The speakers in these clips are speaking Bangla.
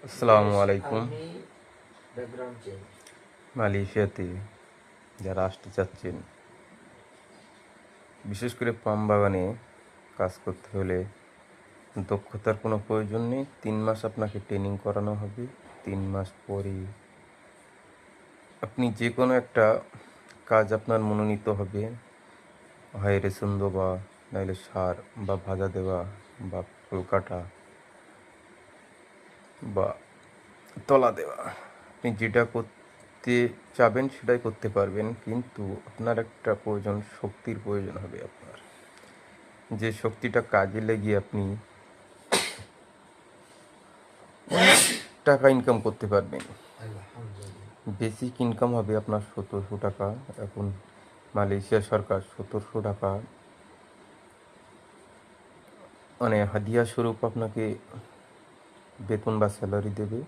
আসসালামু আলাইকুম। মালয়েশিয়াতে যারা আসতে চাচ্ছেন, বিশেষ করে পাম বাগানে কাজ করতে হলে দক্ষতার কোনো প্রয়োজন নেই। 3 মাস আপনাকে ট্রেনিং করানো হবে। 3 মাস পরে আপনি যে কোনো একটা কাজ আপনার মনোনীত হবে, হয় রেশন দেওয়া, নাহলে সার বা ভাজা দেওয়া বা ফল কাটা বা তলা দেওয়া। আপনি যেটা করতে চাবেন সেটাই করতে পারবেন, কিন্তু আপনার একটা শক্তির প্রয়োজন হবে। আপনার যে শক্তিটা কাজে লাগিয়ে আপনি টাকা ইনকাম করতে পারবেন। বেসিক ইনকাম হবে আপনার 1700 টাকা। এখন মালয়েশিয়া সরকার 1700 টাকা মানে হাদিয়া স্বরূপ আপনাকে বেতন বা স্যালারি দেবে।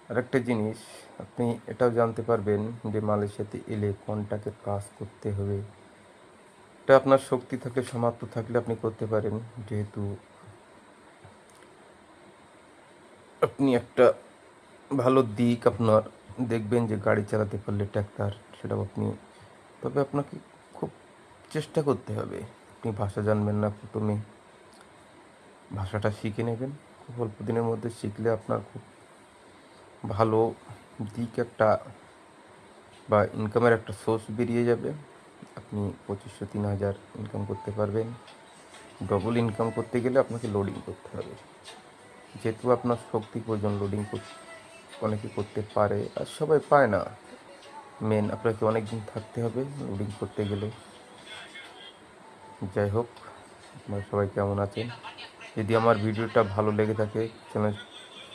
আরেকটা জিনিস, আপনি এটাও জানতে পারবেন যে মালয়েশিয়াতে এলে কোনটাকে কাজ করতে হবে। এটা আপনার শক্তি থাকলে, সামর্থ্য থাকলে আপনি করতে পারেন। যেহেতু আপনি একটা ভালো দিক আপনার দেখবেন যে গাড়ি চালাতে পারলে ট্র্যাক্টর, সেটাও আপনি, তবে আপনাকে খুব চেষ্টা করতে হবে। আপনি ভাষা জানবেন না, প্রথমে ভাষাটা শিখে নেবেন। খুব অল্প দিনের মধ্যে শিখলে আপনার খুব ভালো দিক একটা বা ইনকামের একটা সোর্স বেরিয়ে যাবে। আপনি 2500-3000 ইনকাম করতে পারবেন। ডবল ইনকাম করতে গেলে আপনাকে লোডিং করতে হবে। যেহেতু আপনার শক্তি প্রয়োজন, লোডিং অনেকে করতে পারে আর সবাই পায় না। মেন আপনাকে অনেক দিন থাকতে হবে লোডিং করতে গেলে। যাই হোক, আপনারা সবাই কেমন আছেন? যদি আমার ভিডিওটা ভালো লেগে থাকে,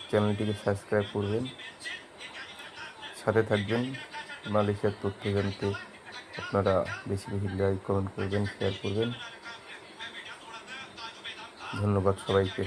চ্যানেলটিকে সাবস্ক্রাইব করবেন, সাথে থাকবেন। মালয়েশিয়ার তথ্য জানতে আপনারা বেশি বেশি লাইক, কমেন্ট করবেন, শেয়ার করবেন। ধন্যবাদ সবাইকে।